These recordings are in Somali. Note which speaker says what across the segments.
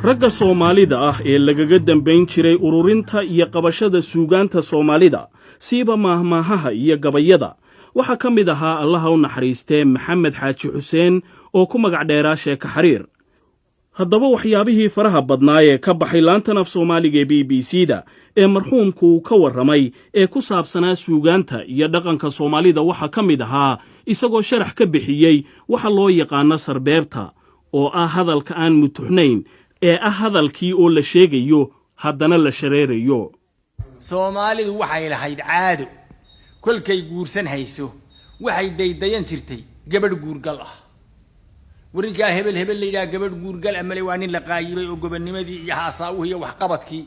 Speaker 1: ragga Soomaalida ah ee lagaga dambeyn jiray ururinta iyo qabashada suugaanta Soomaalida siiba maahmaahaha iyo gabayada waxa ka mid ahaa Allaha u naxariistay Maxamed Xaaji Xuseen oo ku magac dheeraa Sheeko Xariir. haddaba waxyaabihii faraha badnaa ee ka baxay laanta af Soomaaliga BBC-da ee marxuumku ka warramay ee ku saabsanaa suugaanta iyo dhaqanka Soomaalida waxa ka mid ahaa isagoo sharax ka bixiyay waxa loo yaqaan sarbeebta oo ah hadalka aan mutuxnayn ee ah hadalkii oo la sheegayo haddana la shareerayo.
Speaker 2: Soomaalidu waxay lahayd caado kolkay guursan hayso waxay daydayan jirtay gabadh guurgal ah. warinka hebel leeyahay gabadh guurgal amale waa nin la qaayibay oo gobanimadii iyo haasaawii iyo wax qabadkii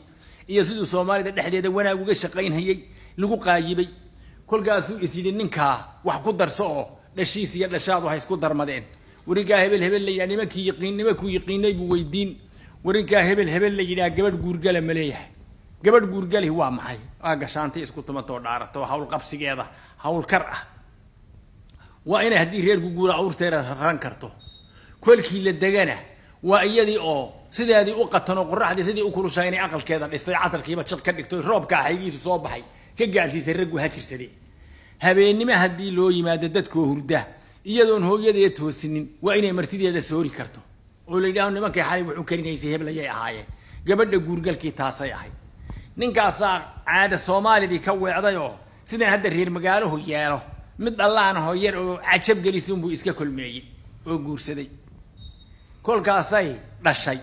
Speaker 2: iyo sidoo Soomaalida dhexdeeda wanaag uga shaqaynayay lagu qaayibay kolkaas uu isii ninka wax ku darso oo dhashiis iyo dhashaadu hay isku darmadeen. warinka hebel leeyahay nimankii yaqiinay buu weydiin warinka hebel leeyahay gabadh guurgal amale gabadh guurgal waa maxay gashaantay isku tumato dhaarato hawl qabsigeeda hawl kar ah waa inay hadii reer guura awrteera ran karto kolkii la dagana waa iyadii oo sideedii u qatano qorraxdii sidii u kulushaynay aqalkeeda dhistay casarkiiba jid ka dhigtay roobka xaygiisu soo baxay ka gaarsiisay rag waxa jirsaday habeenimo hadii loo yimaado dadkoo hurda iyadoon hooyadeed toosinin waa inay martideeda soori karto oo la yiraahdo nimankii xalay wuxuu karinaysay hebel ayay ahaayeen gabadha guurgalkii taasay ahayd. ninkaas caada Soomaalida ka weecday oo sidaan hadda reer magaalo yeelo mid Allaahna hooyar oo cajab galisun buu iska kulmeeyay oo guursaday kolkaasay dhashay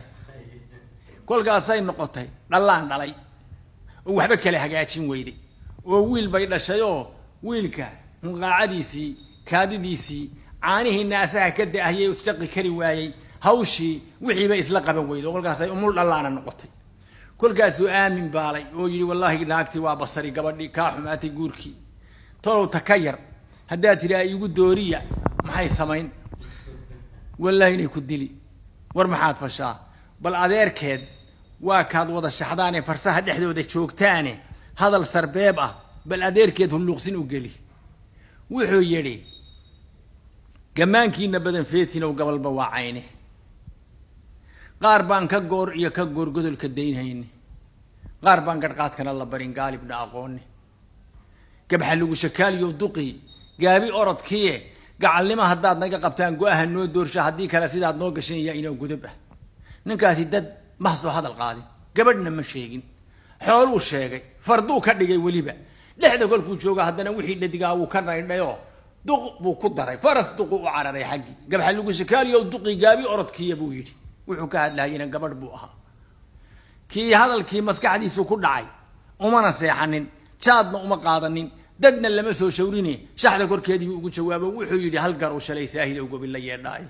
Speaker 2: kolkaasay noqotay dhalaan dhalay oo waxba kale hagaajin weyday oo wiil bay dhashay oo wiilka qaacadiisii kaadidiisii caanihi naasaha ka daahiyay oo shaqi kari waayay hawshii wixii bay isla qaban weyday kolkaasay umul dhalaana noqotay. kolkaas uu aamin baalay oo yiri wallahi naagti waa basari gabadhii ka xumaatay guurkii tolow takayar hadaa tiraa igu dooriya maxay samayn wallahi inay ku dili war maxaad fashaa bal adeerkeed waa kaad wada shaxdaane farsaha dhexdooda joogtaane hadal sarbeeb ah bal adeerkeed huluqsin u gali wuxuu yiri gamaankiina badan feetina oo gabalba waacayne qaar baan ka goor iyo ka goor godolka deynayni qaar baan gadqaadkana la barin gaalibna aqoonni gabaxa lagu shakaaliyo duqi gaabi orodkiye gacalnimo haddaad naga qabtaan go'aha noo doorsha hadii kale sidaad noo gashanaya inoo gudub ah. ninkaasi dad ma soo hadal qaadin gabadhna ma sheegin xooluu sheegay farduu ka dhigay waliba dhexda kolkuu jooga haddana wixii dhadigaa uu ka dhaydhayo duq buu ku daray faras duq u cararay xaqi gabaxa lagu shakaaliyo duqi gaabi orodkiye buu yiri wuxuu ka hadlayeen gabadh buu ahaa kii hadalkii maskaxdiisu ku dhacay umana seexanin jaadna uma qaadanin dadna lama soo shawrine shaxda korkeedii ugu jawaabo wuxuu yiri hal gar oo shalay saahid oo gobil la yeedhay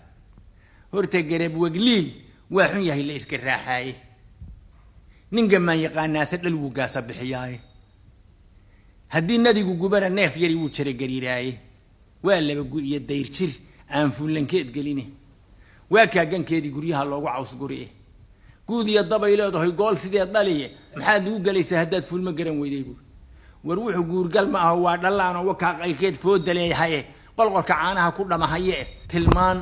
Speaker 2: horta garab wagliil waa xun yahay la iska raaxay ninka ma yaqaanaas dhalgu gaasa bixiyay hadii nadigu gubana neef yari uu jira gariiray waa laba gu iyo dayr jir aan fulankeed galine waa ka gankeedii guryaha loogu caws guriye guudiya dabayleedahay gool sidee dhaliye maxaad ugu galaysaa haddaad fulma garan weyday buu war wuxuu guurgal ma aha waa dhalaan oo ka qayrkeed foodaleeyahay qolqolka caanaha ku dhamahaye tilmaan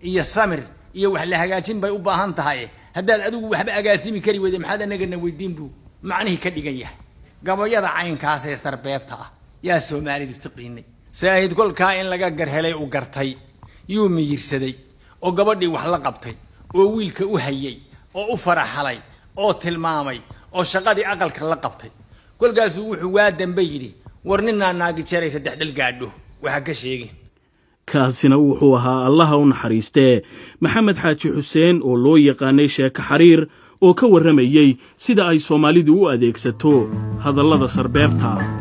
Speaker 2: iyo samir iyo wax la hagaajin bay u baahan tahay haddaad adigu waxba agaasimi kari weyday maxaad anagana weydiin buu macnahi ka dhigan yahay gabayada caynkaas ee sarbeebta ah yaa Soomaalidu tiqiinay saahid kolka in laga garhelay u gartay yuu miyirsaday oo gabadhii wax la qabtay oo wiilka u hayay oo u faraxalay oo tilmaamay oo shaqadii aqalka la qabtay kolkaas wuxuu waa dambe yiri warnina naagi jaray saddex dhal gaadho waxa ka sheegay
Speaker 1: kaasina wuxuu ahaa Allaha u naxariistay Maxamed Xaaji Xuseen oo loo yaqaanay Sheeko Xariir oo ka warramayay sida ay Soomaalidu u adeegsato hadallada sarbeebta